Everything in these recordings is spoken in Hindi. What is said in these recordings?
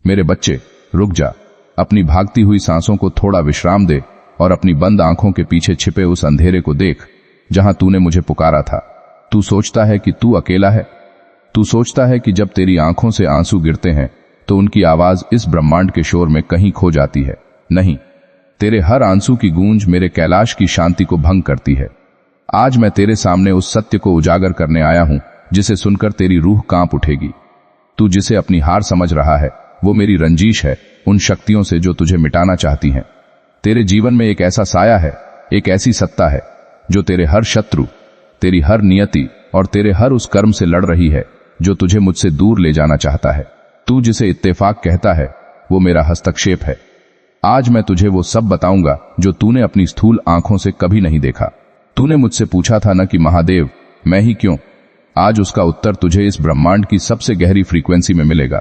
मेरे बच्चे, रुक जा। अपनी भागती हुई सांसों को थोड़ा विश्राम दे और अपनी बंद आंखों के पीछे छिपे उस अंधेरे को देख जहां तूने मुझे पुकारा था। तू सोचता है कि तू अकेला है। तू सोचता है कि जब तेरी आंखों से आंसू गिरते हैं तो उनकी आवाज इस ब्रह्मांड के शोर में कहीं खो जाती है। नहीं, तेरे हर आंसू की गूंज मेरे कैलाश की शांति को भंग करती है। आज मैं तेरे सामने उस सत्य को उजागर करने आया हूं जिसे सुनकर तेरी रूह कांप उठेगी। तू जिसे अपनी हार समझ रहा है वो मेरी रंजीश है उन शक्तियों से जो तुझे मिटाना चाहती हैं। तेरे जीवन में एक ऐसा साया है, एक ऐसी सत्ता है जो तेरे हर शत्रु, तेरी हर नियति और तेरे हर उस कर्म से लड़ रही है जो तुझे मुझसे दूर ले जाना चाहता है। तू जिसे इत्तेफाक कहता है वो मेरा हस्तक्षेप है। आज मैं तुझे वो सब बताऊंगा जो तूने अपनी स्थूल आंखों से कभी नहीं देखा। तूने मुझसे पूछा था न कि महादेव मैं ही क्यों? आज उसका उत्तर तुझे इस ब्रह्मांड की सबसे गहरी फ्रीक्वेंसी में मिलेगा।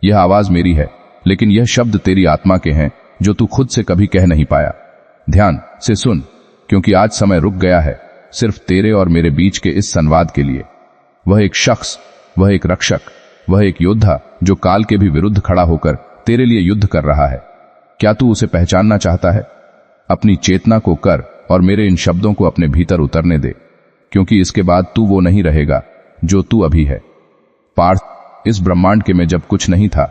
यह आवाज मेरी है, लेकिन यह शब्द तेरी आत्मा के हैं जो तू खुद से कभी कह नहीं पाया। ध्यान से सुन, क्योंकि आज समय रुक गया है सिर्फ तेरे और मेरे बीच के इस संवाद के लिए। वह एक शख्स, वह एक रक्षक, वह एक योद्धा जो काल के भी विरुद्ध खड़ा होकर तेरे लिए युद्ध कर रहा है। क्या तू उसे पहचानना चाहता है? अपनी चेतना को कर और मेरे इन शब्दों को अपने भीतर उतरने दे, क्योंकि इसके बाद तू वो नहीं रहेगा जो तू अभी है। पार्थ, इस ब्रह्मांड के में जब कुछ नहीं था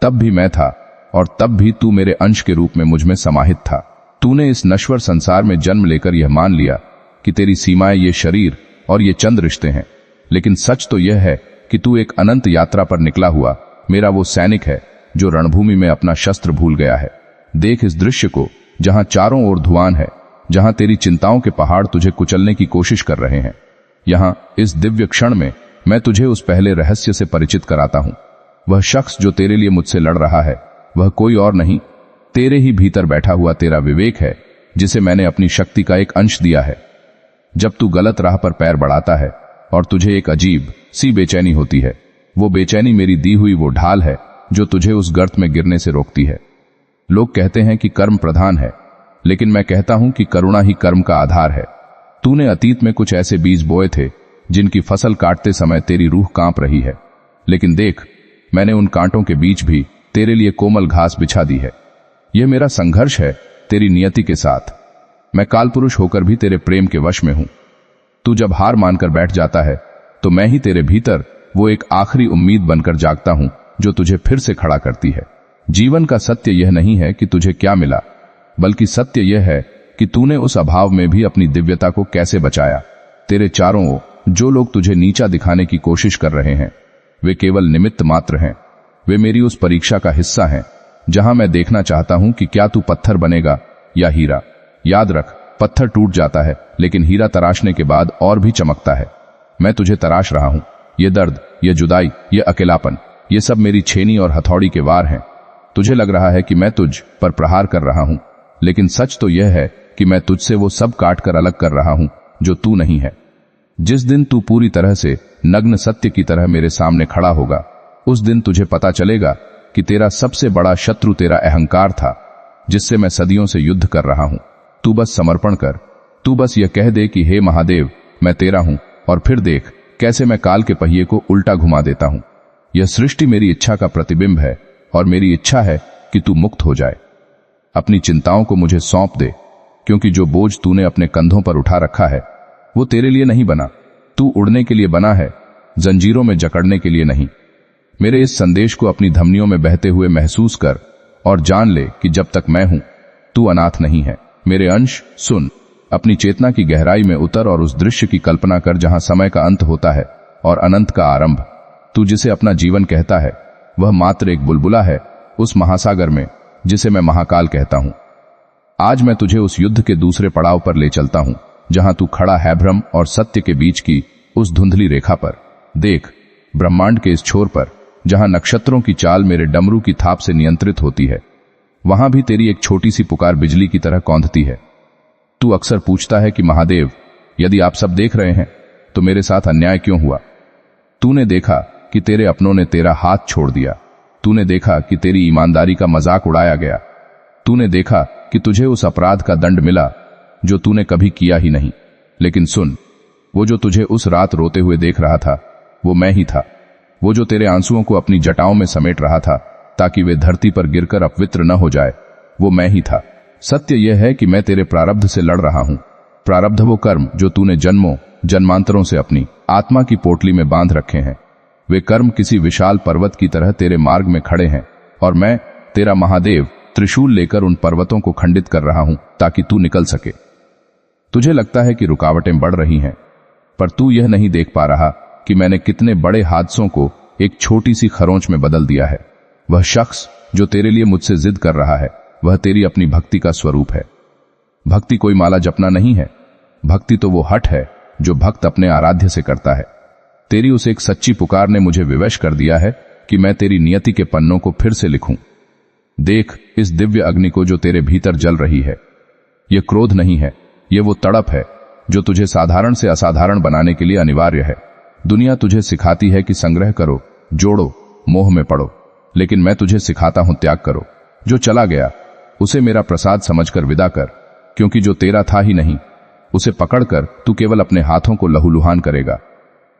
तब भी मैं था, और तब भी तू मेरे अंश के रूप में मुझ में समाहित था। तूने इस नश्वर संसार में जन्म लेकर यह मान लिया कि तेरी सीमाएं ये शरीर और ये चंद रिश्ते हैं, लेकिन सच तो यह है कि तू एक अनंत यात्रा पर निकला हुआ मेरा वो सैनिक है जो रणभूमि में अपना शस्त्र भूल गया है। देख इस दृश्य को, जहां चारों ओर धुआं है, जहां तेरी चिंताओं के पहाड़ तुझे कुचलने की कोशिश कर रहे हैं। यहां इस दिव्य क्षण में मैं तुझे उस पहले रहस्य से परिचित कराता हूं। वह शख्स जो तेरे लिए मुझसे लड़ रहा है वह कोई और नहीं, तेरे ही भीतर बैठा हुआ तेरा विवेक है, जिसे मैंने अपनी शक्ति का एक अंश दिया है। जब तू गलत राह पर पैर बढ़ाता है और तुझे एक अजीब सी बेचैनी होती है, वो बेचैनी मेरी दी हुई वो ढाल है जो तुझे उस गर्त में गिरने से रोकती है। लोग कहते हैं कि कर्म प्रधान है, लेकिन मैं कहता हूं कि करुणा ही कर्म का आधार है। तूने अतीत में कुछ ऐसे बीज बोए थे जिनकी फसल काटते समय तेरी रूह कांप रही है, लेकिन देख, मैंने उन कांटों के बीच भी तेरे लिए कोमल घास बिछा दी है। यह मेरा संघर्ष है तेरी नियति के साथ। मैं कालपुरुष होकर भी तेरे प्रेम के वश में हूं। तू जब हार मानकर बैठ जाता है तो मैं ही तेरे भीतर वो एक आखिरी उम्मीद बनकर जागता हूं जो तुझे फिर से खड़ा करती है। जीवन का सत्य यह नहीं है कि तुझे क्या मिला, बल्कि सत्य यह है कि तूने उस अभाव में भी अपनी दिव्यता को कैसे बचाया। तेरे चारों ओर जो लोग तुझे नीचा दिखाने की कोशिश कर रहे हैं वे केवल निमित्त मात्र हैं। वे मेरी उस परीक्षा का हिस्सा हैं जहां मैं देखना चाहता हूं कि क्या तू पत्थर बनेगा या हीरा। याद रख, पत्थर टूट जाता है लेकिन हीरा तराशने के बाद और भी चमकता है। मैं तुझे तराश रहा हूं। ये दर्द, ये जुदाई, ये अकेलापन, ये सब मेरी छेनी और हथौड़ी के वार हैं। तुझे लग रहा है कि मैं तुझ पर प्रहार कर रहा हूं, लेकिन सच तो यह है कि मैं तुझसे वो सब काट कर अलग कर रहा हूं जो तू नहीं है। जिस दिन तू पूरी तरह से नग्न सत्य की तरह मेरे सामने खड़ा होगा, उस दिन तुझे पता चलेगा कि तेरा सबसे बड़ा शत्रु तेरा अहंकार था, जिससे मैं सदियों से युद्ध कर रहा हूं। तू बस समर्पण कर। तू बस यह कह दे कि हे महादेव, मैं तेरा हूं, और फिर देख कैसे मैं काल के पहिए को उल्टा घुमा देता हूं। यह सृष्टि मेरी इच्छा का प्रतिबिंब है, और मेरी इच्छा है कि तू मुक्त हो जाए। अपनी चिंताओं को मुझे सौंप दे, क्योंकि जो बोझ तूने अपने कंधों पर उठा रखा है वो तेरे लिए नहीं बना। तू उड़ने के लिए बना है, जंजीरों में जकड़ने के लिए नहीं। मेरे इस संदेश को अपनी धमनियों में बहते हुए महसूस कर और जान ले कि जब तक मैं हूं, तू अनाथ नहीं है। मेरे अंश, सुन। अपनी चेतना की गहराई में उतर और उस दृश्य की कल्पना कर जहां समय का अंत होता है और अनंत का आरंभ। तू जिसे अपना जीवन कहता है वह मात्र एक बुलबुला है उस महासागर में जिसे मैं महाकाल कहता हूं। आज मैं तुझे उस युद्ध के दूसरे पड़ाव पर ले चलता हूं, जहां तू खड़ा है भ्रम और सत्य के बीच की उस धुंधली रेखा पर। देख, ब्रह्मांड के इस छोर पर, जहां नक्षत्रों की चाल मेरे डमरू की थाप से नियंत्रित होती है, वहां भी तेरी एक छोटी सी पुकार बिजली की तरह कौंधती है। तू अक्सर पूछता है कि महादेव, यदि आप सब देख रहे हैं तो मेरे साथ अन्याय क्यों हुआ? तूने देखा कि तेरे अपनों ने तेरा हाथ छोड़ दिया। तूने देखा कि तेरी ईमानदारी का मजाक उड़ाया गया। तूने देखा कि तुझे उस अपराध का दंड मिला जो तूने कभी किया ही नहीं। लेकिन सुन, वो जो तुझे उस रात रोते हुए देख रहा था वो मैं ही था। वो जो तेरे आंसुओं को अपनी जटाओं में समेट रहा था वो मैं ही था। वो जो तेरे आंसुओं को अपनी जटाओं में समेट रहा था ताकि वे धरती पर गिरकर अपवित्र न हो जाए, वो मैं ही था। सत्य यह है कि मैं तेरे प्रारब्ध से लड़ रहा हूं। प्रारब्ध वो कर्म जो तूने जन्मों जन्मांतरों से अपनी आत्मा की पोटली में बांध रखे हैं। वे कर्म किसी विशाल पर्वत की तरह तेरे मार्ग में खड़े हैं और मैं तेरा महादेव त्रिशूल लेकर उन पर्वतों को खंडित कर रहा हूं ताकि तू निकल सके। तुझे लगता है कि रुकावटें बढ़ रही हैं, पर तू यह नहीं देख पा रहा कि मैंने कितने बड़े हादसों को एक छोटी सी खरोंच में बदल दिया है। वह शख्स जो तेरे लिए मुझसे जिद कर रहा है, वह तेरी अपनी भक्ति का स्वरूप है। भक्ति कोई माला जपना नहीं है। भक्ति तो वो हठ है जो भक्त अपने आराध्य से करता है। तेरी उस एक सच्ची पुकार ने मुझे विवश कर दिया है कि मैं तेरी नियति के पन्नों को फिर से लिखूं। देख इस दिव्य अग्नि को जो तेरे भीतर जल रही है। यह क्रोध नहीं है, यह वो तड़प है जो तुझे साधारण से असाधारण बनाने के लिए अनिवार्य है। दुनिया तुझे सिखाती है कि संग्रह करो, जोड़ो, मोह में पड़ो, लेकिन मैं तुझे सिखाता हूं त्याग करो। जो चला गया उसे मेरा प्रसाद समझकर विदा कर, क्योंकि जो तेरा था ही नहीं, उसे पकड़कर तू केवल अपने हाथों को लहूलुहान करेगा।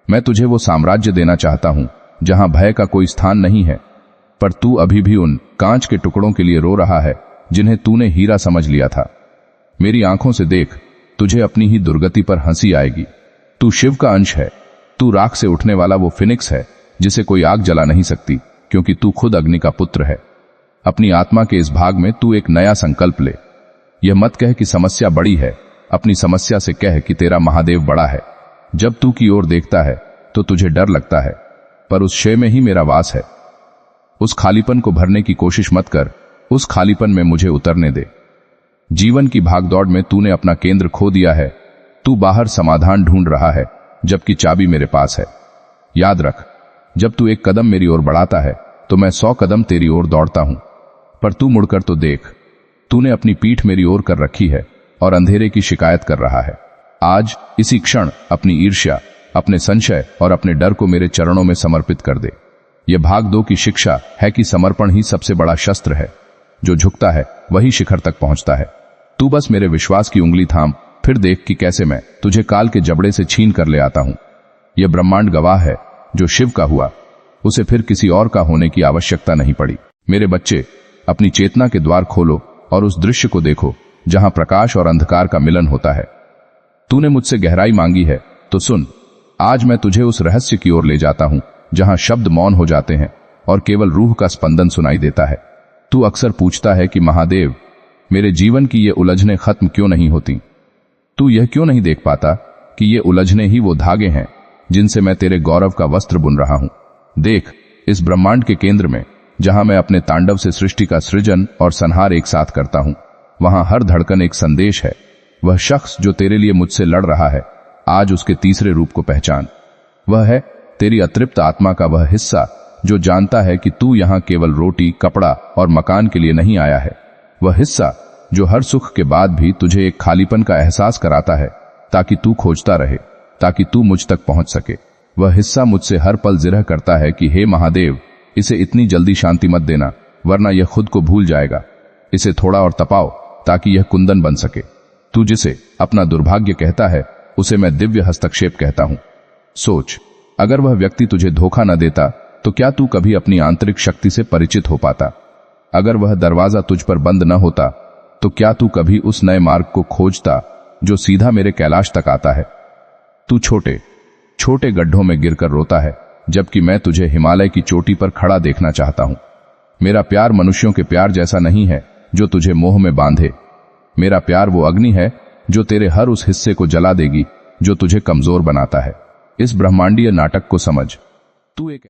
मैं तुझे वो साम्राज्य देना चाहता हूं जहां भय का कोई स्थान नहीं है, पर तू अभी भी उन कांच के टुकड़ों के लिए रो रहा है जिन्हें तूने हीरा समझ लिया था। मेरी आंखों से देख, तुझे अपनी ही दुर्गति पर हंसी आएगी। तू शिव का अंश है। तू राख से उठने वाला वो फिनिक्स है जिसे कोई आग जला नहीं सकती, क्योंकि तू खुद अग्नि का पुत्र है। अपनी आत्मा के इस भाग में तू एक नया संकल्प ले। यह मत कह कि समस्या बड़ी है, अपनी समस्या से कह कि तेरा महादेव बड़ा है। जब तू की ओर देखता है तो तुझे डर लगता है, पर उस क्षय में ही मेरा वास है। उस खालीपन को भरने की कोशिश मत कर, उस खालीपन में मुझे उतरने दे। जीवन की भागदौड़ में तूने अपना केंद्र खो दिया है। तू बाहर समाधान ढूंढ रहा है, जबकि चाबी मेरे पास है। याद रख, जब तू एक कदम मेरी ओर बढ़ाता है तो मैं 100 कदम तेरी ओर दौड़ता हूं। पर तू मुड़कर तो देख, तूने अपनी पीठ मेरी ओर कर रखी है और अंधेरे की शिकायत कर रहा है। आज इसी क्षण अपनी ईर्ष्या, अपने संशय और अपने डर को मेरे चरणों में समर्पित कर दे। यह भाग दो की शिक्षा है कि समर्पण ही सबसे बड़ा शस्त्र है। जो झुकता है वही शिखर तक पहुंचता है। तू बस मेरे विश्वास की उंगली थाम, फिर देख कि कैसे मैं तुझे काल के जबड़े से छीन कर ले आता हूं। यह ब्रह्मांड गवाह है, जो शिव का हुआ उसे फिर किसी और का होने की आवश्यकता नहीं पड़ी। मेरे बच्चे, अपनी चेतना के द्वार खोलो और उस दृश्य को देखो जहां प्रकाश और अंधकार का मिलन होता है। तूने मुझसे गहराई मांगी है तो सुन, आज मैं तुझे उस रहस्य की ओर ले जाता हूं जहां शब्द मौन हो जाते हैं और केवल रूह का स्पंदन सुनाई देता है। तू अक्सर पूछता है कि महादेव, मेरे जीवन की ये उलझनें खत्म क्यों नहीं होती? तू यह क्यों नहीं देख पाता कि ये उलझने ही वो धागे हैं जिनसे मैं तेरे गौरव का वस्त्र बुन रहा हूं? देख, इस ब्रह्मांड के केंद्र में जहां मैं अपने तांडव से सृष्टि का सृजन और संहार एक साथ करता हूं, वहां हर धड़कन एक संदेश है। वह शख्स जो तेरे लिए मुझसे लड़ रहा है, आज उसके तीसरे रूप को पहचान। वह है तेरी अतृप्त आत्मा का वह हिस्सा जो जानता है कि तू यहां केवल रोटी, कपड़ा और मकान के लिए नहीं आया है। वह हिस्सा जो हर सुख के बाद भी तुझे एक खालीपन का एहसास कराता है, ताकि तू खोजता रहे, ताकि तू मुझ तक पहुंच सके। वह हिस्सा मुझसे हर पल जिरह करता है कि हे महादेव, इसे इतनी जल्दी शांति मत देना, वरना यह खुद को भूल जाएगा। इसे थोड़ा और तपाओ ताकि यह कुंदन बन सके। तू जिसे अपना दुर्भाग्य कहता है, उसे मैं दिव्य हस्तक्षेप कहता हूं। सोच, अगर वह व्यक्ति तुझे धोखा न देता तो क्या तू कभी अपनी आंतरिक शक्ति से परिचित हो पाता? अगर वह दरवाजा तुझ पर बंद न होता तो क्या तू कभी उस नए मार्ग को खोजता जो सीधा मेरे कैलाश तक आता है? तू छोटे छोटे गड्ढों में गिरकर रोता है, जबकि मैं तुझे हिमालय की चोटी पर खड़ा देखना चाहता हूं। मेरा प्यार मनुष्यों के प्यार जैसा नहीं है जो तुझे मोह में बांधे। मेरा प्यार वो अग्नि है जो तेरे हर उस हिस्से को जला देगी जो तुझे कमजोर बनाता है। इस ब्रह्मांडीय नाटक को समझ। तू एक